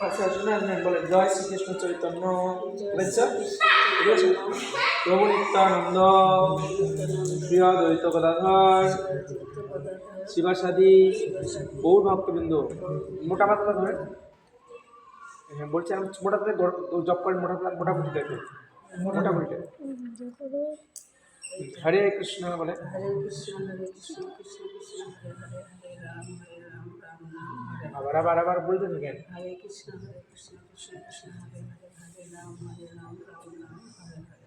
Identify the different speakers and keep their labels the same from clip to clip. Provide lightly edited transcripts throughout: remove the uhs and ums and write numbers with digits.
Speaker 1: আচ্ছা শুনেন বলেন জয় শ্রীকৃষ্ণ চৈতন্য প্রভু নিত্যানন্দ শ্রী অদ্বৈত গদাধর শিবাসাদি গৌর ভক্তবৃন্দ। মোটা মাত্রা ধরেন, হ্যাঁ বলছি আমি মোটা জব করেন, মোটামুটি দেখবেন মোটামুটি। হরে কৃষ্ণ বলে
Speaker 2: হরে কৃষ্ণ কৃষ্ণ কৃষ্ণ হরে হরে হরে রাম রাম রাম হরে
Speaker 1: আবার আবার আবার বলতে থাকেন।
Speaker 2: হরে কৃষ্ণ কৃষ্ণ কৃষ্ণ হরে হরে হরে রাম রাম রাম হরে হরে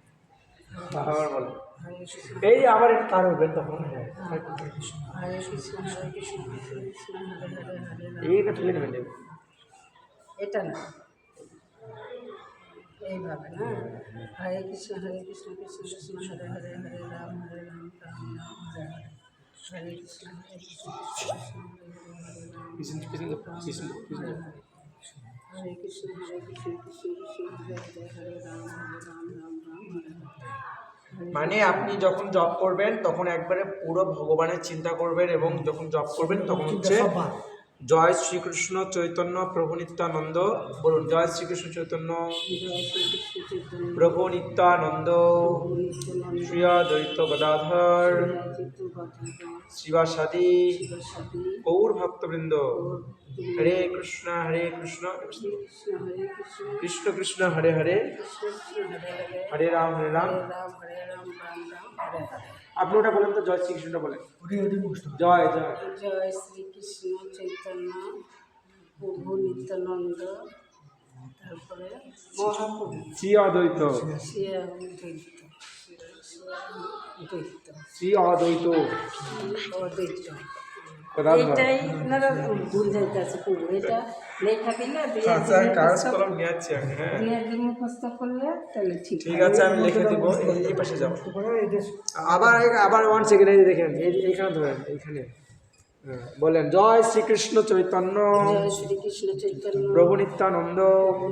Speaker 1: আবার বলেন।
Speaker 2: হরে কৃষ্ণ
Speaker 1: এই আবার একটু তার উঠবেন তখন। হ্যাঁ
Speaker 2: হরে কৃষ্ণ কৃষ্ণ কৃষ্ণ হরে হরে হরে রাম।
Speaker 1: এইটা ঠেলে নেবেন দেখবেন।
Speaker 2: এটা না এইভাবে না। হরে কৃষ্ণ কৃষ্ণ কৃষ্ণ হরে হরে হরে রাম রাম রাম হরে হরে হরে কৃষ্ণ কৃষ্ণ কৃষ্ণ হরে হরে
Speaker 1: পিছন পিছন পিছন পিছন।
Speaker 2: হরে কৃষ্ণ কৃষ্ণ কৃষ্ণ হরে হরে হরে রাম রাম রাম হরে হরে।
Speaker 1: মানে আপনি যখন জব করবেন তখন একবারে পুরো ভগবানের চিন্তা করবেন, এবং যখন জব করবেন তখন হচ্ছে জয় শ্রীকৃষ্ণ চৈতন্য প্রভু নিত্যানন্দ। বলুন জয় শ্রীকৃষ্ণ চৈতন্য
Speaker 2: জয় শ্রীকৃষ্ণ চৈতন্য
Speaker 1: প্রভু নিত্যানন্দ
Speaker 2: নিত্যানন্দ
Speaker 1: শ্রী অদ্বৈত গদাধর শ্রীবাসাদি
Speaker 2: শিবসাদি
Speaker 1: গৌর ভক্তবৃন্দ। হরে কৃষ্ণ কৃষ্ণ
Speaker 2: কৃষ্ণ হরে কৃষ্ণ
Speaker 1: কৃষ্ণ কৃষ্ণ হরে হরে
Speaker 2: কৃষ্ণ কৃষ্ণ হরে হরে
Speaker 1: হরে রাম হরে রাম।
Speaker 2: হরে রাম রাম হরে হরে।
Speaker 1: আপনি ওটা বলেন তো, জয় শ্রীকৃষ্ণটা বলেন। জয় জয়
Speaker 2: জয় শ্রীকৃষ্ণ চৈতন্য প্রভু নিত্যানন্দ, তারপরে মহাপ্রভু
Speaker 1: শ্রী অদ্বৈত
Speaker 2: শ্রী অদ্বৈত
Speaker 1: শ্রী অদ্বৈত
Speaker 2: অদ্বৈত।
Speaker 1: গদাধর।
Speaker 2: এটাই আপনারা ভুল যাইতেছে পুরো। এটা লেখা দিলে
Speaker 1: আচ্ছা আমি কাগজ কলম নিয়ে যাচ্ছি আমি। হ্যাঁ
Speaker 2: দুই একদিন মুখস্থ করলে তাহলে ঠিক
Speaker 1: ঠিক আছে, আমি লিখে দিব। এই পাশে যাও। আবার আবার 1 সেকেন্ড এই দেখেন, এইখানে ধরেন, এইখানে। হ্যাঁ, বলেন জয় শ্রীকৃষ্ণ চৈতন্য
Speaker 2: জয় শ্রীকৃষ্ণ চৈতন্য
Speaker 1: প্রভু নিত্যানন্দ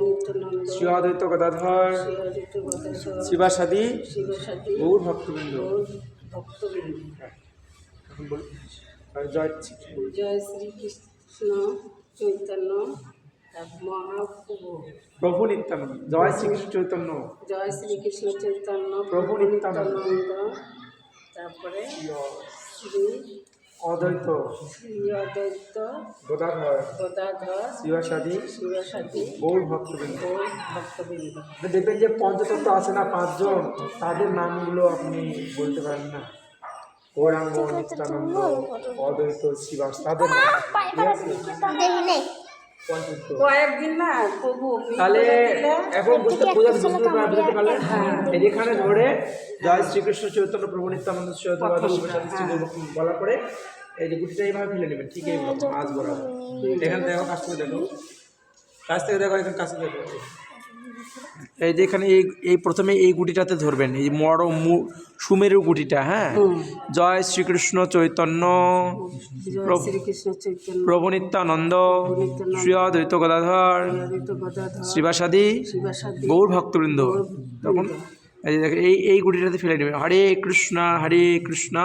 Speaker 2: নিত্যানন্দ
Speaker 1: শ্রী অদ্বৈত গদাধর
Speaker 2: শ্রী অদ্বৈত গদাধর
Speaker 1: শিবাসাদি
Speaker 2: শিবসাদি
Speaker 1: গৌর ভক্তবৃন্দ।
Speaker 2: ভক্তবৃন্দ।
Speaker 1: এখন বলুন জয় শ্রীকৃষ্ণ।
Speaker 2: জয় শ্রীকৃষ্ণ চৈতন্য মহাপ্রভু
Speaker 1: প্রভু নিত্যানন্দ জয় শ্রীকৃষ্ণ চৈতন্য
Speaker 2: জয় শ্রীকৃষ্ণ চৈতন্য
Speaker 1: প্রভু নিত্যানন্দ
Speaker 2: তারপরে শ্রী
Speaker 1: অদ্বৈত
Speaker 2: শ্রী অদ্বৈত
Speaker 1: গদাধর
Speaker 2: গদাধর
Speaker 1: শিবাসাদি
Speaker 2: শিবসাদি
Speaker 1: গৌর ভক্তবৃন্দ।
Speaker 2: গৌর ভক্তবৃন্দ।
Speaker 1: দেখবেন যে পঞ্চতত্ত্ব আছে না 5 জন, তাদের নামগুলো আপনি বলতে পারেন না। গৌরাঙ্গ নিত্যানন্দ অদ্বৈত শিবাস, তাদের নাম। ঠিক আছে? পঞ্চতত্ত্ব।
Speaker 2: কয়েকদিন না প্রভু
Speaker 1: তাহলে এখন বুঝতে পারলেন। এই যেখানে ধরে জয় শ্রীকৃষ্ণ চৈতন্য প্রভু নিত্যানন্দ শ্রী অদ্বৈত গদাধর শিবাসাদি শ্রী গৌর ভক্তবৃন্দ বলার পরে এই যে গুটিটা এইভাবে ফেলে নেবেন। ঠিক এইভাবে মাছ বরাবর। এখানে দেখো, কাছ থেকে দেখো, কাছ থেকে দেখো, এখানে কাছে দেখো। এই যে এখানে এই প্রথমে এই গুটিটাতে ধরবেন, এই সুমেরু গুটিটা। হ্যাঁ, জয় শ্রীকৃষ্ণ চৈতন্য
Speaker 2: জয় শ্রীকৃষ্ণ চৈতন্য
Speaker 1: প্রভু নিত্যানন্দ শ্রী অদ্বৈত গদাধর
Speaker 2: অদ্বৈত গদাধর
Speaker 1: শিবাসাদি
Speaker 2: শিবসাদি
Speaker 1: গৌর ভক্তবৃন্দ। তখন এই যে দেখেন, এই গুটিটাতে ফেলে নেবেন। হরে কৃষ্ণ
Speaker 2: হরে কৃষ্ণ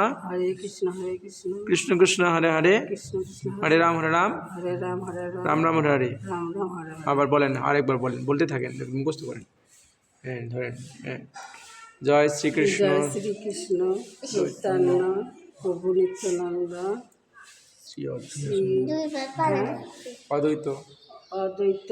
Speaker 1: কৃষ্ণ কৃষ্ণ হরে হরে
Speaker 2: কৃষ্ণ কৃষ্ণ
Speaker 1: হরে রাম হরে রাম
Speaker 2: হরে রাম
Speaker 1: রাম রাম হরে হরে।
Speaker 2: রাম রাম হরে হরে।
Speaker 1: আবার বলেন, আরেকবার বলেন, বলতে থাকেন, মুখস্থ করেন। হ্যাঁ ধরেন। হ্যাঁ, জয় শ্রীকৃষ্ণ
Speaker 2: জয় শ্রীকৃষ্ণ চৈতন্য প্রভু নিত্যানন্দ
Speaker 1: শ্রী
Speaker 2: শ্রী
Speaker 1: অদ্বৈত
Speaker 2: অদ্বৈত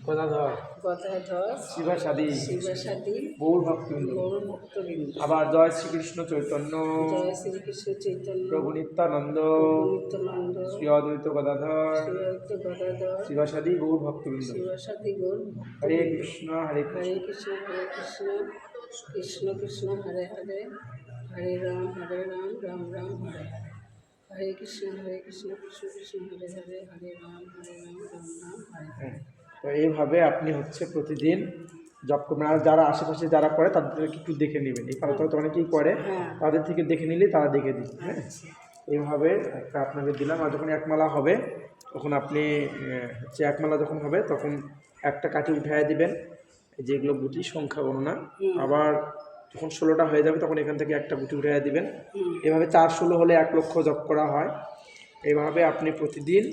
Speaker 1: গদাধর
Speaker 2: গদাধর
Speaker 1: শিবাসাদি
Speaker 2: শিবসাদি
Speaker 1: গৌর ভক্তবৃন্দ।
Speaker 2: গৌর ভক্তবৃন্দ।
Speaker 1: আবার জয় শ্রীকৃষ্ণ চৈতন্য
Speaker 2: জয় শ্রীকৃষ্ণ চৈতন্য
Speaker 1: প্রভু নিত্যানন্দ
Speaker 2: নিত্যানন্দ
Speaker 1: শ্রী অদ্বৈত গদাধর
Speaker 2: শ্রী অদ্বৈত গদাধর
Speaker 1: শিবাসাদি গৌর ভক্তবৃন্দ।
Speaker 2: শিবসাদি গৌর
Speaker 1: হরে কৃষ্ণ হরে
Speaker 2: হরে
Speaker 1: কৃষ্ণ
Speaker 2: কৃষ্ণ কৃষ্ণ কৃষ্ণ হরে হরে হরে রাম রাম রাম হরে হরে। হরে কৃষ্ণ কৃষ্ণ কৃষ্ণ হরে হরে হরে রাম রাম রাম হরে হরে।
Speaker 1: হ্যাঁ, তো এইভাবে আপনি হচ্ছে প্রতিদিন জব করবেন। আর যারা আশেপাশে যারা করে তাদেরকে একটু দেখে নেবেন। এই পাড়াতে হয়তো অনেকেই করে, তাদের থেকে দেখে নিলে তারা দেখে দিন। হ্যাঁ, এইভাবে একটা আপনাকে দিলাম। আর যখন একমালা হবে তখন আপনি হচ্ছে একমালা যখন হবে তখন একটা কাঠি উঠায় দিবেন, যেগুলো গুটি সংখ্যা গণনা। আবার যখন 16টা হয়ে যাবে তখন এখান থেকে একটা গুটি উঠায় দিবেন। এভাবে 4 16 হলে 1 লক্ষ জপ করা হয়। এইভাবে আপনি প্রতিদিন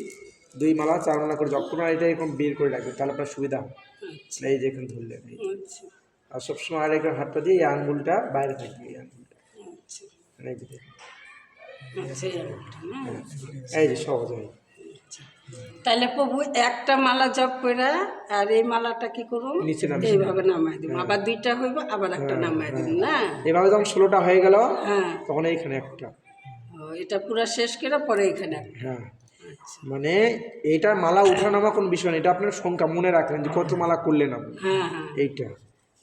Speaker 1: 2 মালা 4 মালা করে জপ করবেন, আর এটা এরকম বের করে রাখবেন, তাহলে আপনার সুবিধা হবে।
Speaker 2: আচ্ছা
Speaker 1: এই যে এখানে ধরলেন, এই
Speaker 2: আচ্ছা
Speaker 1: আর সবসময় আর এখানে হাতটা দিয়ে এই আঙ্গুলটা বাইরে থাকবে, এই আঙ্গুলটা,
Speaker 2: আচ্ছা
Speaker 1: এই যে দেখুন।
Speaker 2: আচ্ছা এই আঙুলটা না?
Speaker 1: এই যে সহজ হয়।
Speaker 2: তাহলে প্রভু একটা মালা জপ করে আর এই মালাটা কি করুন
Speaker 1: নিচে নামিয়ে
Speaker 2: এইভাবে নামাই দিব, আবার 2টা হইব, আবার একটা নামাই দিব না?
Speaker 1: এভাবে যখন 16টা হয়ে গেল
Speaker 2: হ্যাঁ
Speaker 1: তখন এইখানে একটা,
Speaker 2: ও, এটা পুরো শেষ করে পরে এখানে একটা।
Speaker 1: হ্যাঁ
Speaker 2: আচ্ছা
Speaker 1: মানে এইটার মালা উঠানামা কোনো বিষয় না, এটা আপনার সংখ্যা মনে রাখলেন যে কত মালা করলেন আপনি,
Speaker 2: হ্যাঁ হ্যাঁ
Speaker 1: এইটা।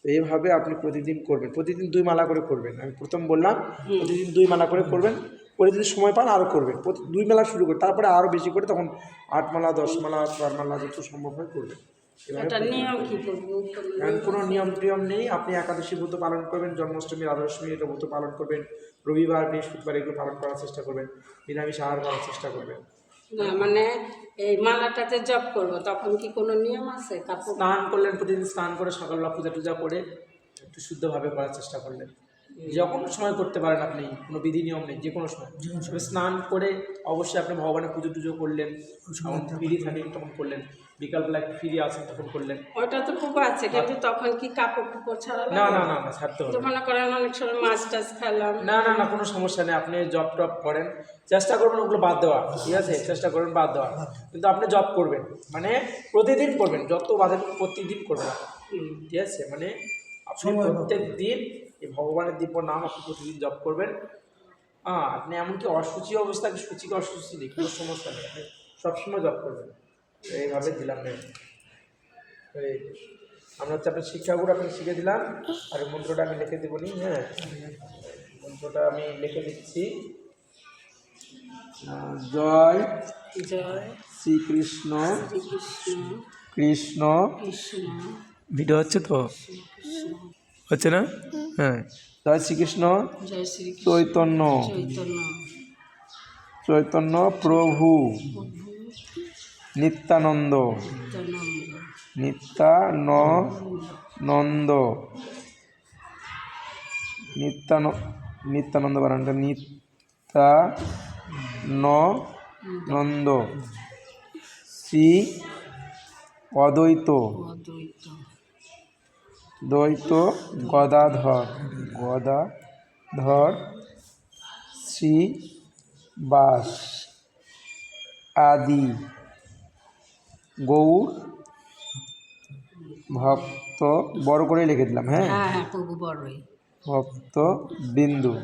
Speaker 1: তো এইভাবে আপনি প্রতিদিন করবেন, প্রতিদিন 2 মালা করে করবেন। আমি প্রথম বললাম প্রতিদিন 2 মালা করে করবেন, পরে যদি সময় পান আরও করবেন, 2 মালা শুরু করে তারপরে আরও বেশি করে তখন 8 মালা 10 মালা 12 মালা যত সম্ভব হয় করবেন। এভাবে
Speaker 2: এটা নিয়ম কি করবো?
Speaker 1: কারণ কোনো নিয়ম টিয়ম নেই, আপনি একাদশী ব্রত পালন করবেন, জন্মাষ্টমী রাধাষ্টমী এটা ব্রত পালন করবেন, রবিবার বৃহস্পতিবার এগুলো পালন করার চেষ্টা করবেন, নিরামিষ আহার করার চেষ্টা করবেন।
Speaker 2: না মানে এই মালাটাতে জপ করবো তখন কি কোনো নিয়ম আছে? কাপড়
Speaker 1: স্নান করলেন, প্রতিদিন স্নান করে সকালবেলা পূজা টুজা করে একটু শুদ্ধভাবে করার চেষ্টা করলেন, যখন সময় করতে পারেন আপনি, কোনো বিধি নিয়ম নেই, যে কোনো সময়। তবে স্নান করে অবশ্যই আপনি ভগবানের পুজো টুজো করলেন, যখন ফ্রি থাকেন তখন করলেন, বিকালবেলা একটু ফ্রি আছেন তখন করলেন।
Speaker 2: ওইটা তো খুব আছে, কিন্তু তখন কি কাপড় টুপড় ছাড়া
Speaker 1: না
Speaker 2: লাগে?
Speaker 1: না না না ছাড়তে হবে
Speaker 2: তো
Speaker 1: না।
Speaker 2: মনে করেন অনেক সময় মাছ টাছ খেলাম,
Speaker 1: না না না কোনো সমস্যা নেই, আপনি জব টপ করেন, চেষ্টা করবেন ওগুলো বাদ দেওয়া, ঠিক আছে, চেষ্টা করবেন বাদ দেওয়া, কিন্তু আপনি জব করবেন, মানে প্রতিদিন করবেন, যত বাধা প্রতিদিন করবেন আপনি, ঠিক আছে, মানে আপনি প্রত্যেক দিন এই ভগবানের দিব্য নাম আপনি প্রতিদিন জপ করবেন। হ্যাঁ, আপনি এমনকি অসুচি অবস্থাকে সূচিকে অসুচি নেই, কোনো সমস্যা নেই, আপনি সবসময় জপ করবেন। তো এইভাবে দিলাম না, এই আমরা হচ্ছে আপনার শিক্ষাগুলো আপনাকে শিখে দিলাম, আর এই মন্ত্রটা আমি লিখে দেবো নি, হ্যাঁ মন্ত্রটা আমি লিখে দিচ্ছি। জয়
Speaker 2: জয়
Speaker 1: শ্রীকৃষ্ণ
Speaker 2: শ্রীকৃষ্ণ
Speaker 1: কৃষ্ণ,
Speaker 2: কৃষ্ণ
Speaker 1: ভিডিও হচ্ছে তো, হচ্ছে না, হ্যাঁ, জয় শ্রীকৃষ্ণ
Speaker 2: জয় শ্রীকৃষ্ণ
Speaker 1: চৈতন্য
Speaker 2: চৈতন্য
Speaker 1: চৈতন্য প্রভু নিত্যানন্দ
Speaker 2: নিত্যানন্দ
Speaker 1: নিত্যানন্দ নিত্যানন্দ বানানটা নিত্যানন্দ শ্রী অদ্বৈত
Speaker 2: অদ্বৈত
Speaker 1: দ্বৈত গদাধর শ্রীবাস আদি গৌর ভক্ত, বড় করে লিখে দিলাম, হ্যাঁ,
Speaker 2: হ্যাঁ হ্যাঁ প্রভু বড়ই
Speaker 1: ভক্ত বিন্দু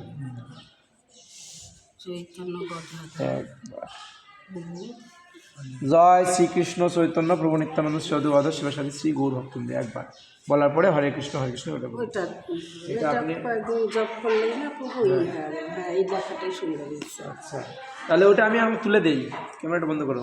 Speaker 2: চৈতন্য গদাধর
Speaker 1: একবার।
Speaker 2: প্রভু
Speaker 1: জয় শ্রীকৃষ্ণ চৈতন্য প্রভু নিত্যানন্দ সদুবাদ শিবাসাদী শ্রী গৌর ভক্তবৃন্দ, একবার বলার পরে হরে কৃষ্ণ ওটা বলুন।
Speaker 2: ওইটা
Speaker 1: এটা
Speaker 2: এটা
Speaker 1: আপনি
Speaker 2: কয়েকদিন জব করলেই না প্রভু হ্যাঁ হ্যাঁ এই লেখাটাই সুন্দর হয়েছে।
Speaker 1: আচ্ছা, তাহলে ওটা আমি তুলে দেই, ক্যামেরাটা বন্ধ করো।